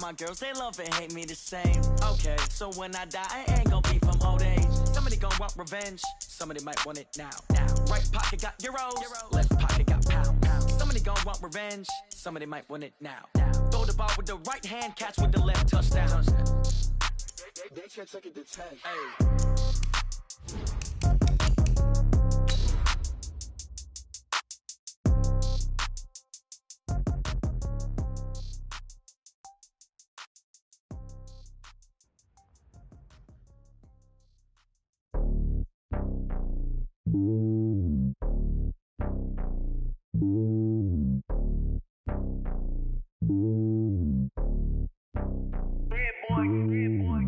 my girls, they love and hate me the same. Okay, so when I die, I ain't gonna be from old age. Somebody gonna want revenge, somebody might want it now. Right pocket got euros, left pocket got pound. Somebody gonna want revenge, somebody might want it now. Throw the ball with the right hand, catch with the left, touchdown. They can't take it to 10.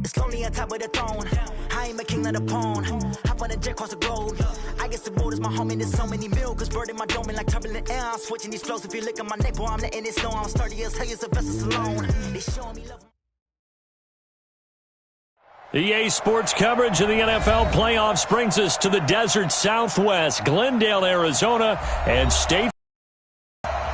It's lonely on top of the throne. I ain't a king of the pawn. Hop on a jet across the globe. I guess the road is my home and there's so many milk. Bird in my dome and like turbulent air. I'm switching these flows. If you look at my neck, boy, I'm letting it slow. I'm sturdy as hell as a vessel alone. They showing me love. EA Sports coverage of the NFL playoffs brings us to the desert Southwest, Glendale, Arizona, and State.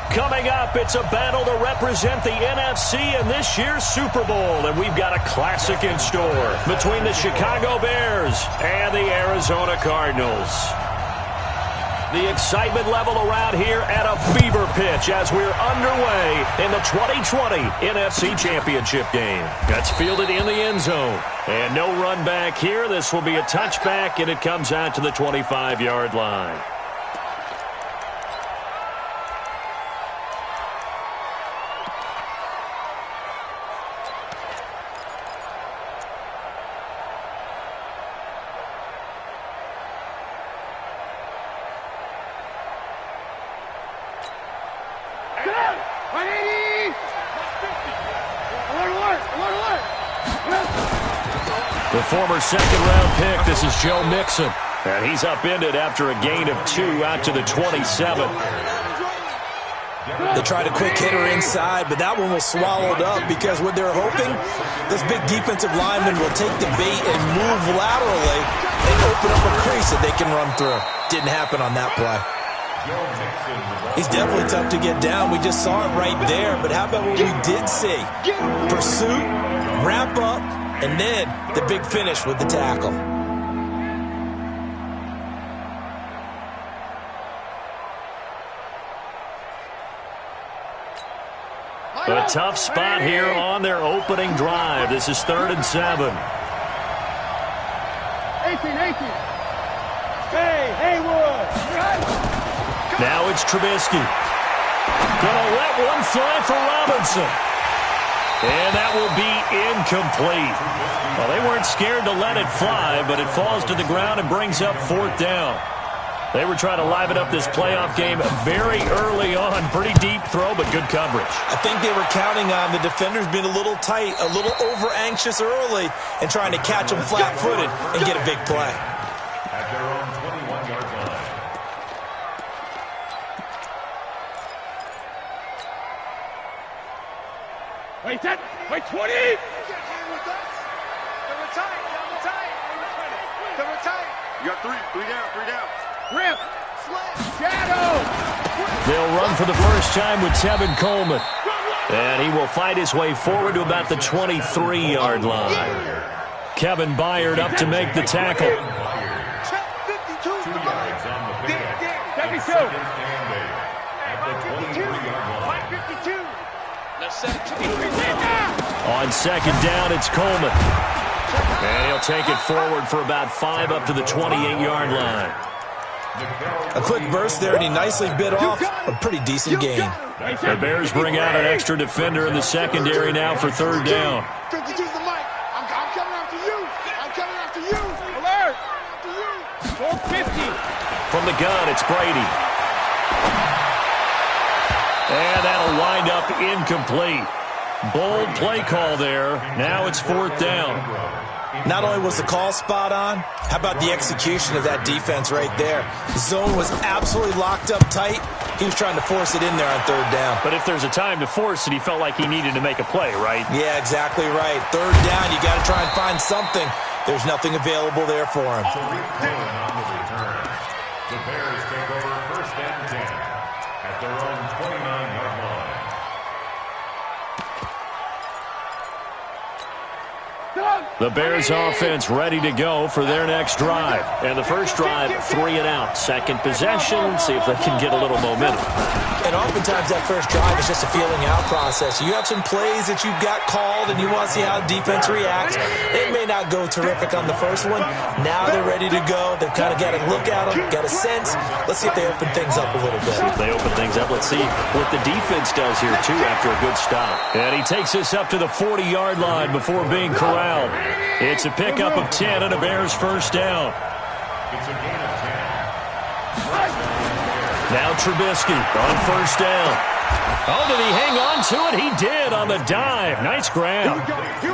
Coming up, it's a battle to represent the NFC in this year's Super Bowl, and we've got a classic in store between the Chicago Bears and the Arizona Cardinals. The excitement level around here at a fever pitch as we're underway in the 2020 NFC Championship game. That's fielded in the end zone. And no run back here. This will be a touchback, and it comes out to the 25-yard line. The former second-round pick, this is Joe Mixon. And he's upended after a gain of 2 out to the 27. They tried a quick hitter inside, but that one was swallowed up because what they're hoping, this big defensive lineman will take the bait and move laterally and open up a crease that they can run through. Didn't happen on that play. He's definitely tough to get down. We just saw it right there, but how about what we did see? Pursuit, wrap up, and then the big finish with the tackle. A tough spot here on their opening drive. This is 3rd and 7. 18. Hey, Haywood. Now it's Trubisky. Gonna let one fly for Robinson. And that will be incomplete. Well, they weren't scared to let it fly, but it falls to the ground and brings up 4th down. They were trying to liven up this playoff game very early on. Pretty deep throw, but good coverage. I think they were counting on the defenders being a little tight, a little over-anxious early, and trying to catch them flat-footed and get a big play. At their own 21-yard line. Wait, 10. Wait, 20. You got 3 down. Rip. Shadow. They'll run for the first time with Tevin Coleman. And he will fight his way forward to about the 23-yard line. Kevin Byard up to make the tackle. 2 yards on the pickup. 52. At the 23-yard line. On second down, it's Coleman. And he'll take it forward for about 5 up to the 28-yard line. A quick burst there, and he nicely bit off a pretty decent gain. The Bears bring out an extra defender in the secondary now for 3rd down. 52's the mic. I'm coming after you. Alert. 450. From the gun, it's Brady. And that'll wind up incomplete. Bold play call there. Now it's 4th down. Not only was the call spot on, how about the execution of that defense right there? The zone was absolutely locked up tight. He was trying to force it in there on 3rd down. But if there's a time to force it, he felt like he needed to make a play, right? Yeah, exactly right. 3rd down, you got to try and find something. There's nothing available there for him. On the return, the Bears take over 1st and 10 at their own 29-yard line. The Bears offense ready to go for their next drive. And the first drive, 3 and out. Second possession, see if they can get a little momentum. And oftentimes that first drive is just a feeling out process. You have some plays that you've got called and you want to see how defense reacts. It may not go terrific on the first one. Now they're ready to go. They've kind of got a look at them, got a sense. Let's see if they open things up a little bit. See if they open things up. Let's see what the defense does here, too, after a good stop. And he takes us up to the 40-yard line before being corralled. It's a pickup of 10 and a Bears first down. It's a gain of 10. Now Trubisky on first down. Oh, did he hang on to it? He did on the dive. Nice grab.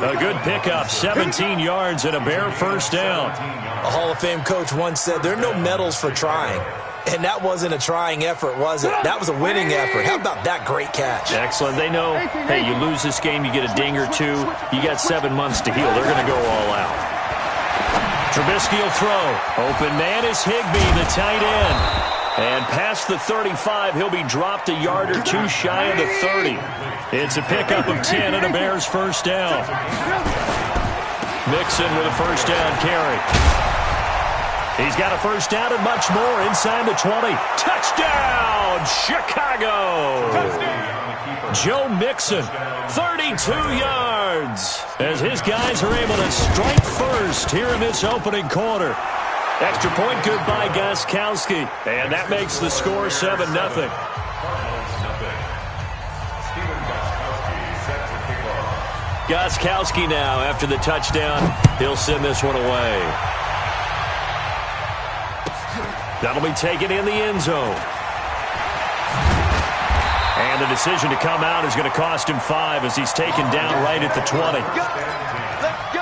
A good pickup, 17 yards and a Bear first down. A Hall of Fame coach once said there are no medals for trying. And that wasn't a trying effort, was it? That was a winning effort. How about that great catch? Excellent. They know, hey, you lose this game, you get a ding or two. You got 7 months to heal. They're going to go all out. Trubisky will throw. Open man is Higbee, the tight end. And past the 35, he'll be dropped a yard or two shy of the 30. It's a pickup of 10 and a Bears first down. Mixon with a first down carry. He's got a first down and much more inside the 20. Touchdown, Chicago! Touchdown. Joe Mixon, 32 yards, as his guys are able to strike first here in this opening quarter. Extra point good by Gostkowski, and that makes the score 7-0. Gostkowski now after the touchdown. He'll send this one away. That'll be taken in the end zone. And the decision to come out is going to cost him 5 as he's taken down right at the 20. Let's go.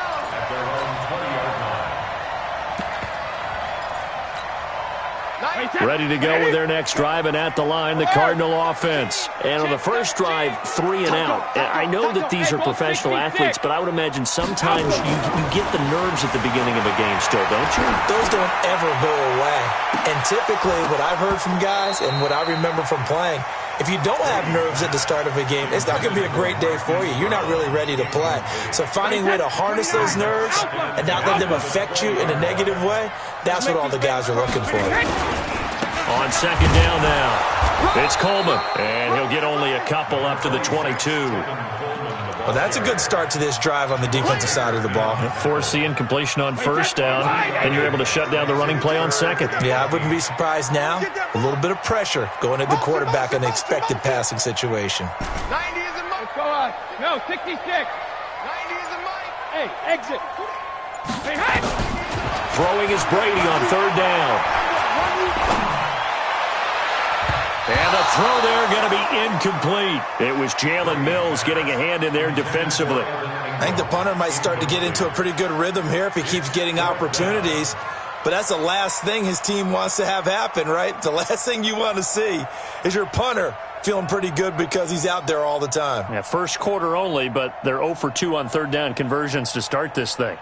Ready to go with their next drive, and at the line, the Cardinal offense. And on the first drive, 3 and out. I know that these are professional athletes, but I would imagine sometimes you get the nerves at the beginning of a game still, don't you? Those don't ever go away. And typically, what I've heard from guys and what I remember from playing, if you don't have nerves at the start of a game, it's not going to be a great day for you. You're not really ready to play. So finding a way to harness those nerves and not let them affect you in a negative way, that's what all the guys are looking for. On second down now, it's Coleman, and he'll get only a couple up to the 22. Well, that's a good start to this drive on the defensive side of the ball. Force the incompletion on first down, and you're able to shut down the running play on second. Yeah, I wouldn't be surprised now. A little bit of pressure going at the quarterback in the expected passing situation. 90 is a mic. Let's go on. No, 66. 90 is a mic. Hey, exit. Hey, hey. Throwing is Brady on third down. And the throw there going to be incomplete. It was Jalen Mills getting a hand in there defensively. I think the punter might start to get into a pretty good rhythm here if he keeps getting opportunities. But that's the last thing his team wants to have happen, right? The last thing you want to see is your punter feeling pretty good because he's out there all the time. Yeah, first quarter only, but they're 0 for 2 on third down conversions to start this thing.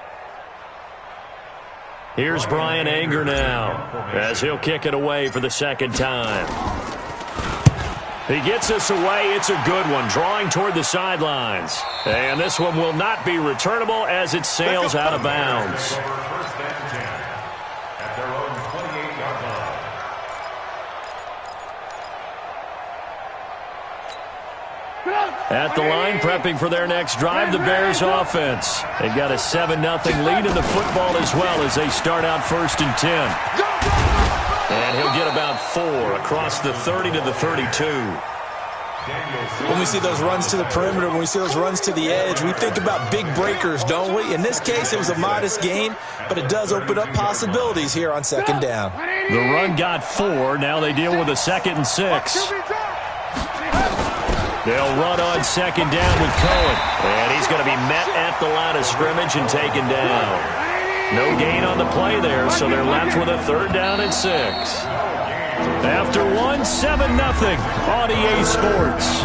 Here's Brian Anger now as he'll kick it away for the second time. He gets us away. It's a good one, drawing toward the sidelines. And this one will not be returnable as it sails out of bounds. At the line, prepping for their next drive, the Bears offense. They've got a 7-0 lead in the football as well as they start out first and 10. And he'll get about 4 across the 30 to the 32. When we see those runs to the perimeter, when we see those runs to the edge, we think about big breakers, don't we? In this case, it was a modest gain, but it does open up possibilities here on second down. The run got 4. Now they deal with a 2nd and 6. They'll run on second down with Cohen. And he's going to be met at the line of scrimmage and taken down. No gain on the play there, so they're left with a 3rd down and 6. After 1, 7-0 on EA Sports.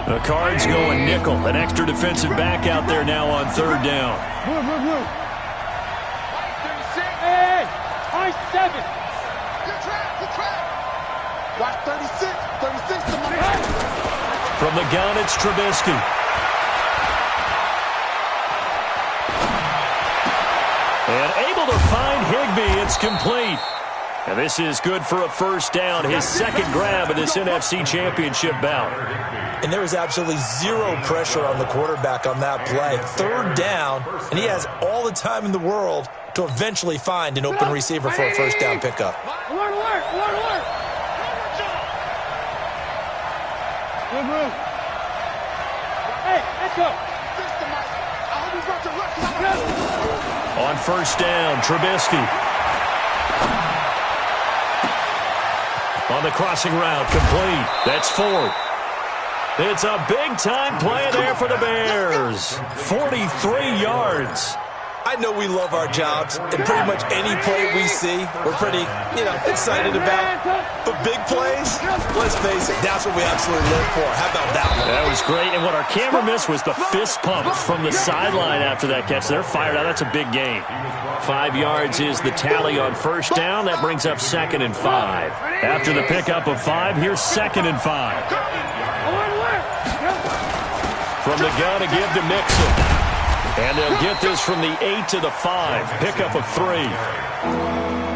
The Cards going nickel. An extra defensive back out there now on 3rd down. Move. Hey, high 7. Good track. Watch 36 to my From the gun, it's Trubisky. And able to find Higbee. It's complete. And this is good for a first down, his second grab of this NFC Championship bout. And there was absolutely zero pressure on the quarterback on that play. Third down, and he has all the time in the world to eventually find an open receiver for a first down pickup. Alert, alert, alert, alert. Good move. Hey, let's go. On first down, Trubisky. On the crossing route, complete. That's Ford. It's a big-time play there for the Bears. 43 yards. I know we love our jobs, and pretty much any play we see, we're pretty, excited about. But big plays, let's face it, that's what we absolutely live for. How about that one? That was great, and what our camera missed was the fist pump from the sideline after that catch. They're fired out. That's a big gain. 5 yards is the tally on first down. That brings up 2nd and 5. After the pickup of 5, here's 2nd and 5. From the gun, a give to Mixon. And they'll get this from the 8 to the 5. Pickup of 3.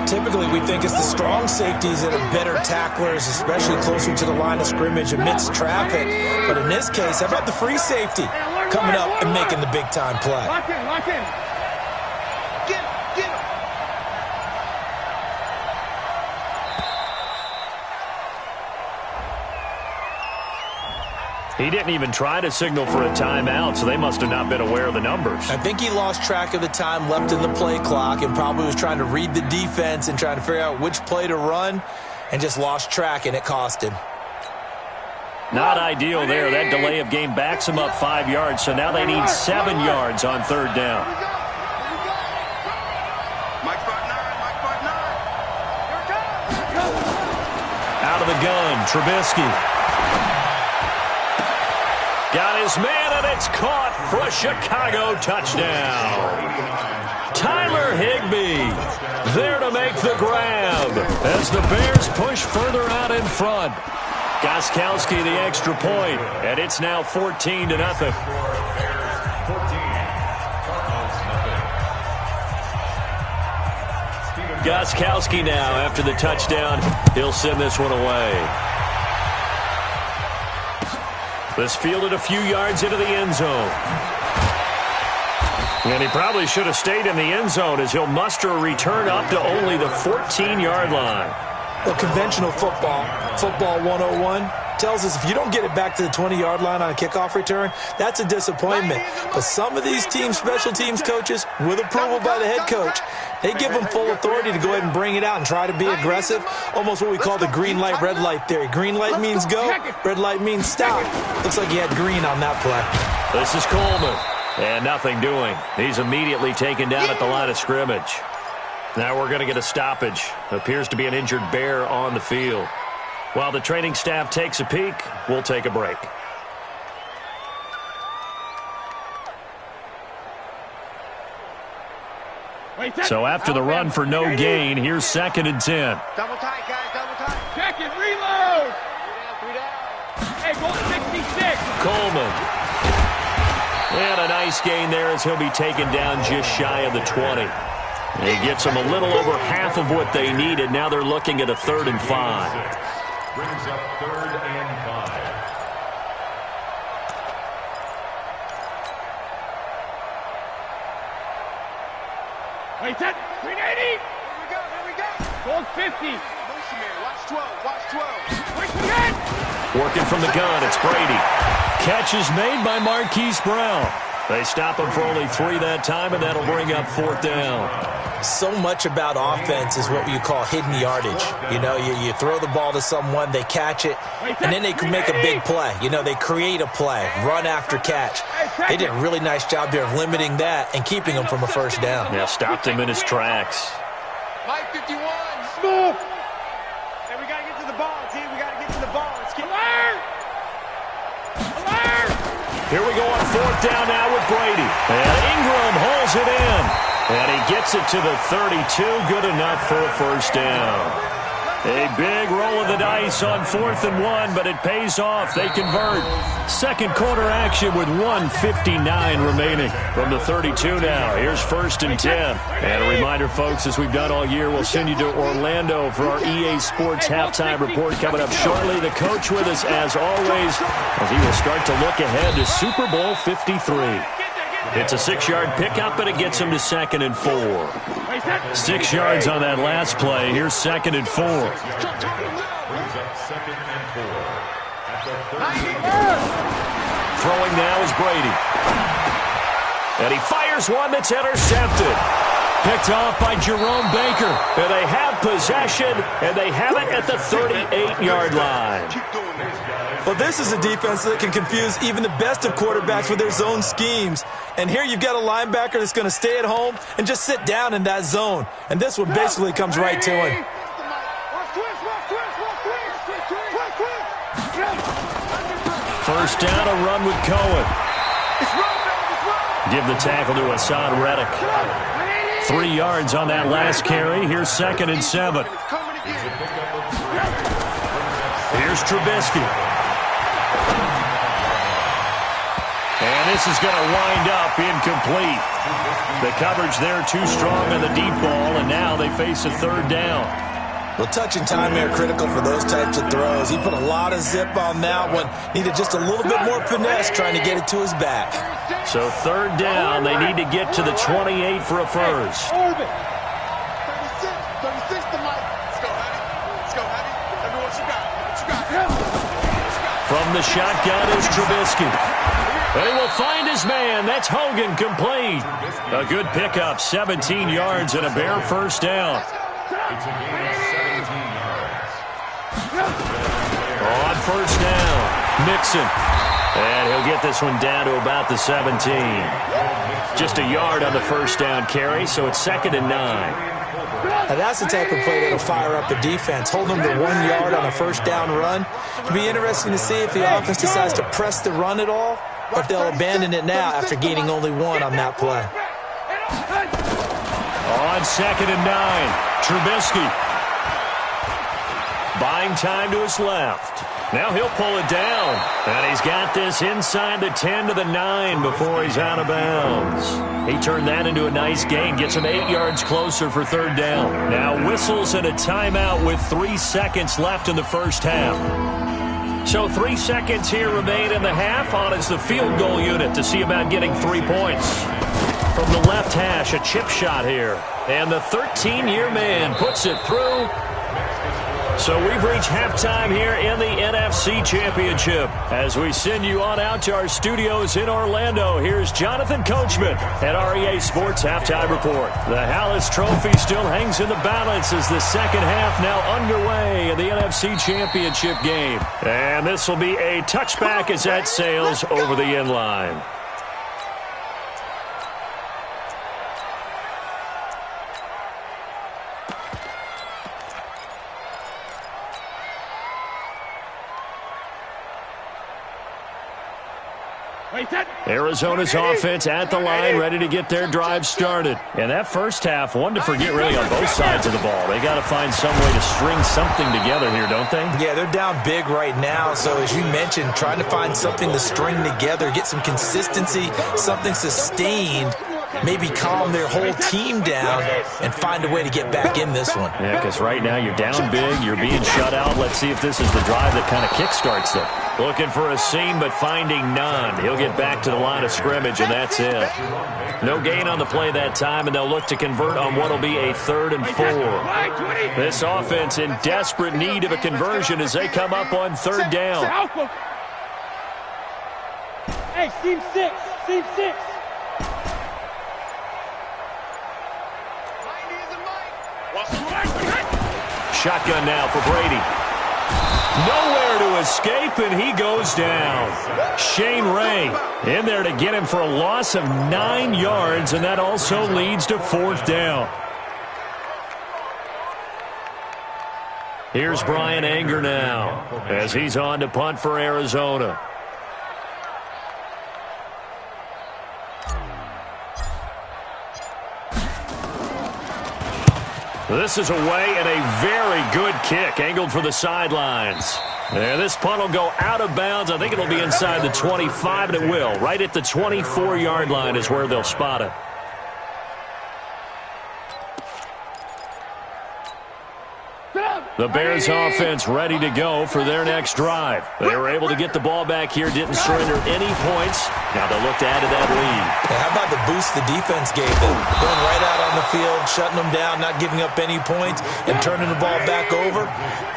Typically, we think it's the strong safeties that are better tacklers, especially closer to the line of scrimmage amidst traffic. But in this case, how about the free safety coming up and making the big-time play? Lock in, lock in. Get him. He didn't even try to signal for a timeout, so they must have not been aware of the numbers. I think he lost track of the time left in the play clock and probably was trying to read the defense and trying to figure out which play to run and just lost track, and it cost him. Not ideal there. That delay of game backs him up 5 yards, so now they need 7 yards on third down. Out of the gun, Trubisky. Got his man, and it's caught for a Chicago touchdown. Tyler Higbee there to make the grab as the Bears push further out in front. Gostkowski the extra point, and it's now 14-0. Gostkowski now after the touchdown. He'll send this one away. This fielded a few yards into the end zone. And he probably should have stayed in the end zone as he'll muster a return up to only the 14-yard line. Well, conventional football 101, tells us if you don't get it back to the 20-yard line on a kickoff return, that's a disappointment. But some of these special teams coaches, with approval by the head coach, they give them full authority to go ahead and bring it out and try to be aggressive, almost what we call the green light, red light theory. Green light means go, red light means stop. Looks like he had green on that play. This is Coleman, and nothing doing. He's immediately taken down at the line of scrimmage. Now we're going to get a stoppage. Appears to be an injured Bear on the field. While the training staff takes a peek, we'll take a break. So after the run for no gain, here's 2nd and 10. Double tight, guys, double tight. Check it, reload. 3 down. Hey, go 66. Coleman. And a nice gain there as he'll be taken down just shy of the 20. He gets them a little over half of what they needed. Now they're looking at a 3rd and 5. Brings up 3rd and 5. Wait, set. 380. Here we go. Gold 50. Watch 12, watch 12. Wait again. Working from the gun, it's Brady. Catch is made by Marquise Brown. They stop him for only 3 that time, and that'll bring up 4th down. So much about offense is what you call hidden yardage. You throw the ball to someone, they catch it, and then they can make a big play. They create a play, run after catch. They did a really nice job there of limiting that and keeping him from a first down. Yeah, stopped him in his tracks. Mike 51. Smooth. Hey, we got to get to the ball, T. We got to get to the ball. Let's get alert. Alert. Here we go on 4th down now with Brady. And Ingram holds it in. And he gets it to the 32. Good enough for a first down. A big roll of the dice on 4th and 1, but it pays off. They convert. Second quarter action with 1:59 remaining from the 32 now. Here's 1st and 10. And a reminder, folks, as we've done all year, we'll send you to Orlando for our EA Sports halftime report coming up shortly. The coach with us, as always, as he will start to look ahead to Super Bowl 53. It's a 6-yard pickup, and it gets him to 2nd and 4. 6 yards on that last play. Here's 2nd and 4. Throwing now is Brady. And he fires one that's intercepted. Picked off by Jerome Baker. And they have possession, and they have it at the 38-yard line. Well, this is a defense that can confuse even the best of quarterbacks with their zone schemes. And here you've got a linebacker that's going to stay at home and just sit down in that zone. And this one basically comes right to him. First down, a run with Cohen. Give the tackle to Hassan Reddick. 3 yards on that last carry. Here's 2nd and 7. Here's Trubisky. And this is going to wind up incomplete. The coverage there too strong on the deep ball, and now they face a 3rd down. Well, touch and time are critical for those types of throws. He put a lot of zip on that one. Needed just a little bit more finesse trying to get it to his back. So 3rd down, they need to get to the 28 for a first. 36 to Mike. Let's go, Hattie. Let's go, Hattie. Everyone, what you got? What you got? From the shotgun is Trubisky. They will find his man. That's Hogan, complete. A good pickup, 17 yards and a bare first down. It's a gain of 17 yards. On first down, Mixon. And he'll get this one down to about the 17. Just a yard on the first down carry, so it's 2nd and 9. Now that's the type of play that'll fire up the defense. Hold them to 1 yard on a first down run. It'll be interesting to see if the offense decides to press the run at all, or if they'll abandon it now after gaining only 1 on that play. On 2nd and 9, Trubisky. Buying time to his left. Now he'll pull it down. And he's got this inside the 10 to the 9 before he's out of bounds. He turned that into a nice gain. Gets him 8 yards closer for 3rd down. Now whistles and a timeout with 3 seconds left in the first half. So 3 seconds here remain in the half. On is the field goal unit to see about getting 3 points. From the left hash, a chip shot here. And the 13-year man puts it through. So we've reached halftime here in the NFC Championship. As we send you on out to our studios in Orlando, here's Jonathan Coachman at REA Sports Halftime Report. The Hallis Trophy still hangs in the balance as the second half now underway in the NFC Championship game. And this will be a touchback as that sails over the end line. Arizona's offense at the line, ready to get their drive started. And that first half, one to forget really on both sides of the ball. They got to find some way to string something together here, don't they? Yeah, they're down big right now. So as you mentioned, trying to find something to string together, get some consistency, something sustained, maybe calm their whole team down and find a way to get back in this one. Yeah, because right now you're down big, you're being shut out. Let's see if this is the drive that kind of kickstarts them. Looking for a seam, but finding none. He'll get back to the line of scrimmage, and that's it. No gain on the play that time, and they'll look to convert on what will be a 3rd and 4. This offense in desperate need of a conversion as they come up on 3rd down. Hey, seam 6. Seam 6. Shotgun now for Brady. Nowhere to escape, and he goes down. Shane Ray in there to get him for a loss of 9 yards, and that also leads to 4th down. Here's Brian Anger now as he's on to punt for Arizona. This is away and a very good kick, angled for the sidelines. And this punt will go out of bounds. I think it'll be inside the 25, and it will. Right at the 24-yard line is where they'll spot it. The Bears offense ready to go for their next drive. They were able to get the ball back here, didn't surrender any points. Now they'll look to add to that lead. How about the boost the defense gave them? Going right out on the field, shutting them down, not giving up any points, and turning the ball back over.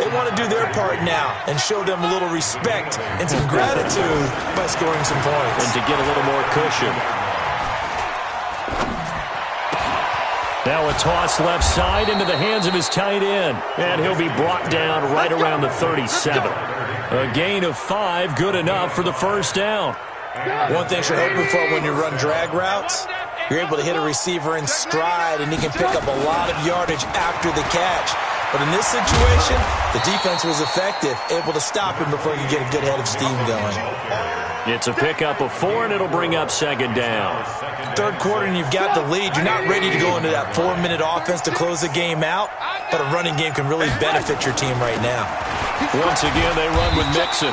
They want to do their part now and show them a little respect and some gratitude by scoring some points. And to get a little more cushion. Now a toss left side into the hands of his tight end. And he'll be brought down right around the 37. A gain of 5, good enough for the first down. One thing you're hoping for when you run drag routes, you're able to hit a receiver in stride, and he can pick up a lot of yardage after the catch. But in this situation, the defense was effective, able to stop him before he could get a good head of steam going. It's a pickup of 4, and it'll bring up second down. Third quarter, and you've got the lead. You're not ready to go into that 4-minute offense to close the game out, but a running game can really benefit your team right now. Once again, they run with Mixon.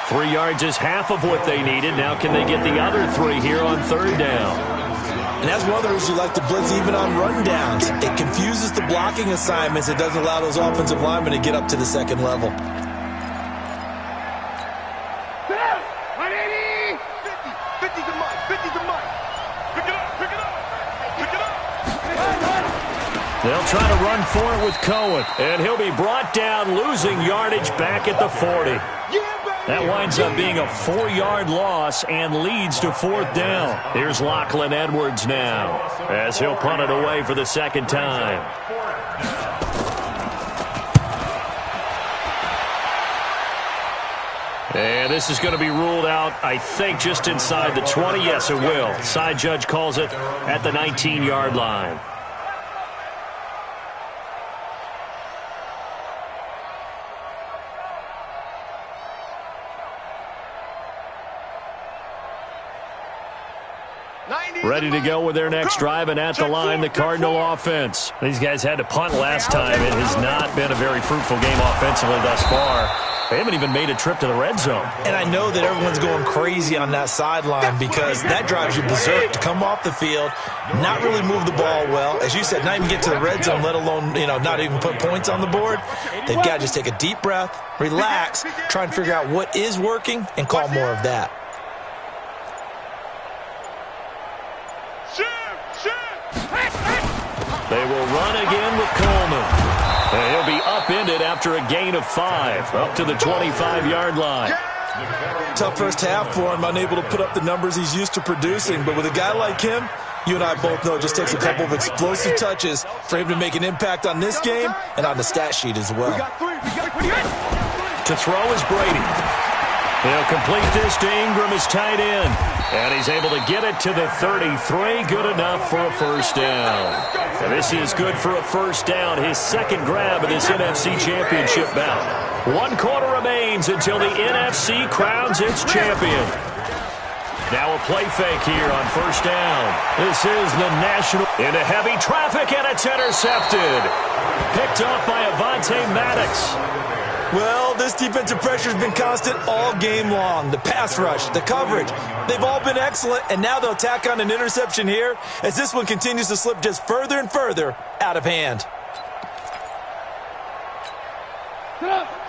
3 yards is half of what they needed. Now can they get the other 3 here on third down? And that's one of the reasons you like to blitz even on rundowns. It confuses the blocking assignments. It doesn't allow those offensive linemen to get up to the second level. 50 to Mike. 50 to Mike. Pick it up. Pick it up. Pick it up. They'll try to run for it with Cohen. And he'll be brought down, losing yardage back at the 40. That winds up being a 4-yard loss and leads to fourth down. Here's Lachlan Edwards now as he'll punt it away for the second time. And this is going to be ruled out, I think, just inside the 20. Yes, it will. Side judge calls it at the 19-yard line. Ready to go with their next drive, and at the line, the Cardinal offense. These guys had to punt last time. It has not been a very fruitful game offensively thus far. They haven't even made a trip to the red zone. And I know that everyone's going crazy on that sideline because that drives you berserk to come off the field, not really move the ball well. As you said, not even get to the red zone, let alone, not even put points on the board. They've got to just take a deep breath, relax, try and figure out what is working, and call more of that. They will run again with Coleman. And he'll be upended after a gain of 5, up to the 25-yard line. Tough first half for him, unable to put up the numbers he's used to producing. But with a guy like him, you and I both know it just takes a couple of explosive touches for him to make an impact on this game and on the stat sheet as well. To throw is Brady. He'll complete this to Ingram, his tight end. And he's able to get it to the 33. Good enough for a first down. And this is good for a first down. His second grab of this NFC Championship bout. 1 quarter remains until the NFC crowns its champion. Now a play fake here on first down. This is the National into heavy traffic, and it's intercepted. Picked off by Avonte Maddox. Well, this defensive pressure has been constant all game long. The pass rush, the coverage, they've all been excellent, and now they'll tack on an interception here as this one continues to slip just further and further out of hand.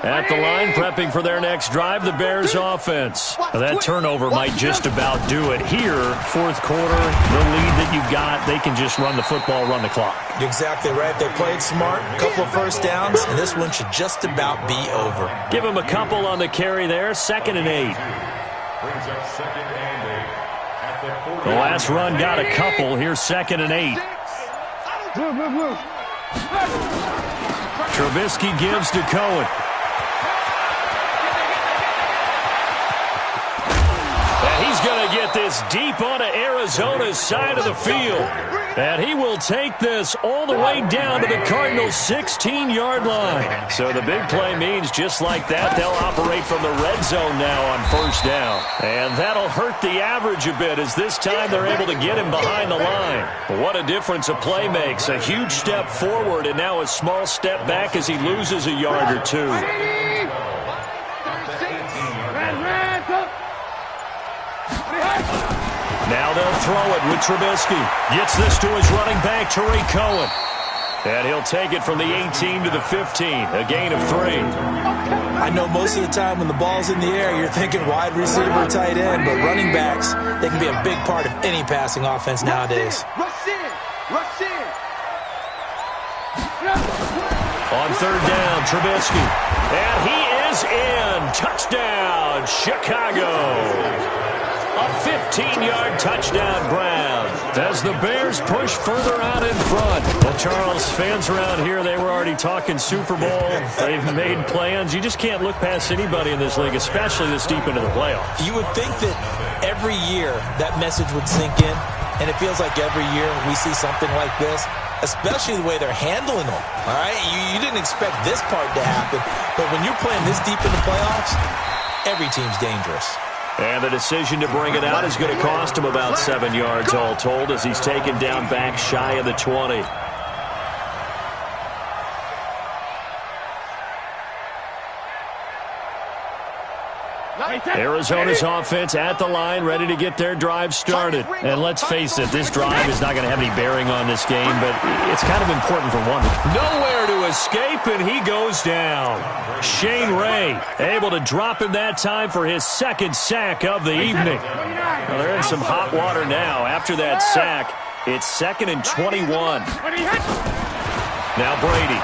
At the line, prepping for their next drive, the Bears offense. That turnover might just about do it here. Fourth quarter, the lead that you've got, they can just run the football, run the clock. You're exactly right. They played smart, a couple of first downs, and this one should just about be over. Give them a couple on the carry there, 2nd and 8. The last run got a couple. Here's 2nd and 8. Trubisky gives to Cohen. And he's going to get get this deep onto Arizona's side of the field. And he will take this all the way down to the Cardinals' 16-yard line. So the big play means just like that, they'll operate from the red zone now on first down. And that'll hurt the average a bit as this time they're able to get him behind the line. What a difference a play makes. A huge step forward and now a small step back as he loses a yard or two. Now they'll throw it with Trubisky. Gets this to his running back, Tariq Cohen. And he'll take it from the 18 to the 15, a gain of 3. I know most of the time when the ball's in the air, you're thinking wide receiver, tight end, but running backs, they can be a big part of any passing offense nowadays. Rush in! Rush in! On third down, Trubisky. And he is in. Touchdown, Chicago. A 15-yard touchdown ground as the Bears push further out in front. Well, Charles, fans around here, they were already talking Super Bowl. They've made plans. You just can't look past anybody in this league, especially this deep into the playoffs. You would think that every year that message would sink in, and it feels like every year we see something like this, especially the way they're handling them. All right, you didn't expect this part to happen, but when you're playing this deep in the playoffs, every team's dangerous. And the decision to bring it out is going to cost him about 7 yards all told as he's taken down back shy of the 20. Arizona's offense at the line, ready to get their drive started. And let's face it, this drive is not going to have any bearing on this game, but it's kind of important for one. Nowhere to escape, and he goes down. Shane Ray able to drop him that time for his second sack of the evening. Well, they're in some hot water now. After that sack, it's 2nd and 21. Now Brady.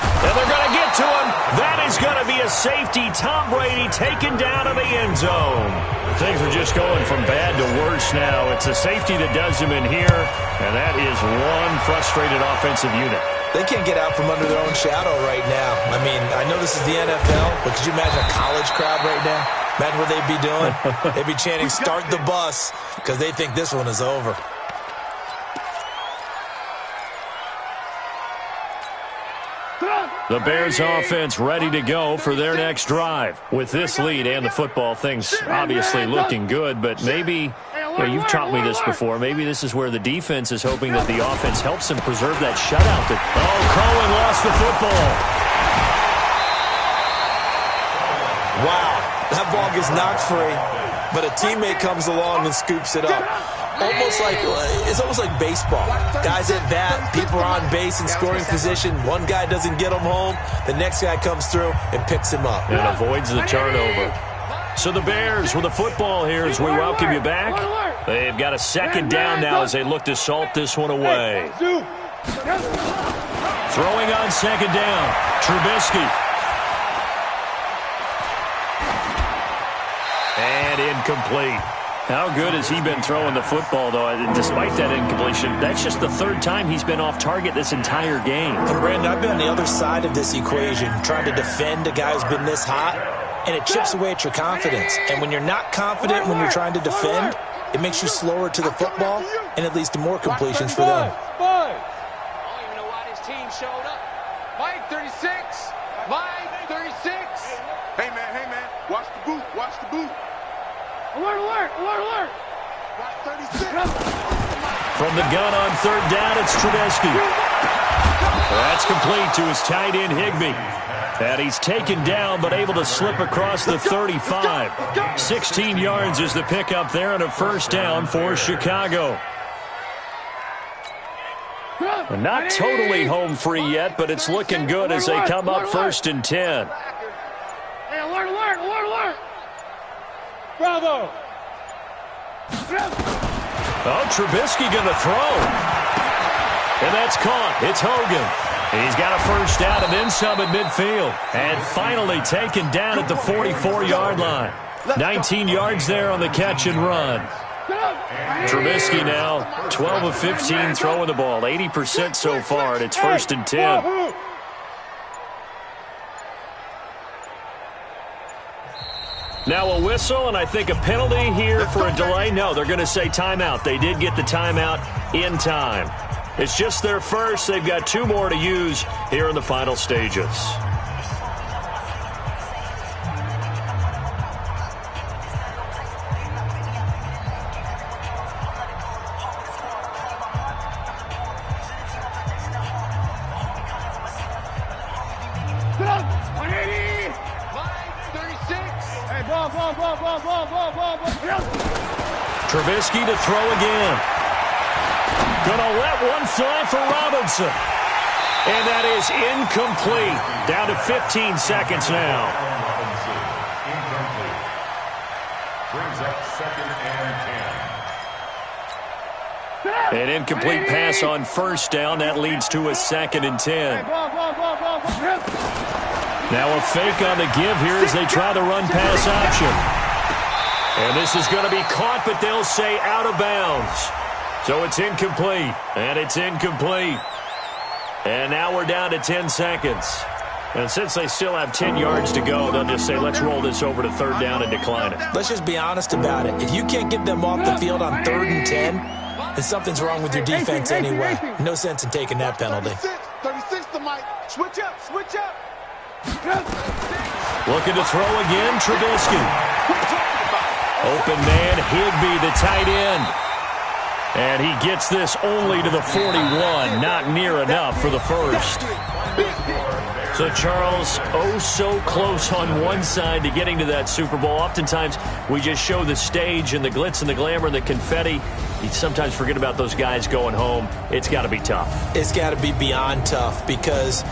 And they're going to get to him. That is going to be a safety. Tom Brady taken down to the end zone. Things are just going from bad to worse now. It's a safety that does him in here, and that is one frustrated offensive unit. They can't get out from under their own shadow right now. I mean, I know this is the NFL, but could you imagine a college crowd right now? Imagine what they'd be doing. They'd be chanting, "Start the bus," because they think this one is over. The Bears offense ready to go for their next drive. With this lead and the football, things obviously looking good, but maybe, you've taught me this before, maybe this is where the defense is hoping that the offense helps them preserve that shutout. Cohen lost the football. Wow, that ball gets knocked free, but a teammate comes along and scoops it up. It's almost like baseball. Guys at bat, people are on base in scoring position. One guy doesn't get him home. The next guy comes through and picks him up. And avoids the turnover. So the Bears with the football here as we welcome you back. They've got a second down now as they look to salt this one away. Throwing on second down, Trubisky. And incomplete. How good has he been throwing the football, though? Despite that incompletion, that's just the third time he's been off target this entire game. And Brandon, I've been on the other side of this equation, trying to defend a guy who's been this hot, and it chips away at your confidence. And when you're not confident when you're trying to defend, it makes you slower to the football, and it leads to more completions for them. I don't even know why this team showed up. Mike 36. Mike 36. Hey, man. Watch the boot. Watch the boot. Alert, alert, alert, alert. Watch 36. From the gun on third down, it's Trubisky. That's complete to his tight end, Higbee. And he's taken down, but able to slip across the 35. 16 yards is the pickup there, and a first down for Chicago. Not totally home free yet, but it's looking good as they come up 1st and 10. Hey, alert, alert, alert, alert. Bravo. Oh, Trubisky going to throw. And that's caught. It's Hogan. He's got a first down and then some at midfield. And finally taken down at the 44-yard line. 19 yards there on the catch and run. Trubisky now 12 of 15 throwing the ball. 80% so far, and it's 1st and 10. Now a whistle, and I think a penalty here for a delay. No, they're going to say timeout. They did get the timeout in time. It's just their first. They've got 2 more to use here in the final stages. Trubisky to throw again. Gonna let one fly for Robinson. And that is incomplete. Down to 15 seconds now. Incomplete. Brings up 2nd and 10. An incomplete pass on first down. That leads to a 2nd and 10. Now a fake on the give here as they try the run-pass option. And this is going to be caught, but they'll say out of bounds. So it's incomplete, and it's incomplete. And now we're down to 10 seconds. And since they still have 10 yards to go, they'll just say, let's roll this over to 3rd down and decline it. Let's just be honest about it. If you can't get them off the field on 3rd and 10, then something's wrong with your defense anyway. No sense in taking that penalty. 36 to Mike. Switch up, switch up. Looking to throw again, Trubisky. Open man, Higbee, the tight end. And he gets this only to the 41, not near enough for the first. So, Charles, oh so close on one side to getting to that Super Bowl. Oftentimes, we just show the stage and the glitz and the glamour and the confetti. You sometimes forget about those guys going home. It's got to be tough. It's got to be beyond tough because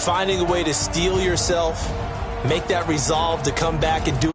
finding a way to steel yourself, make that resolve to come back and do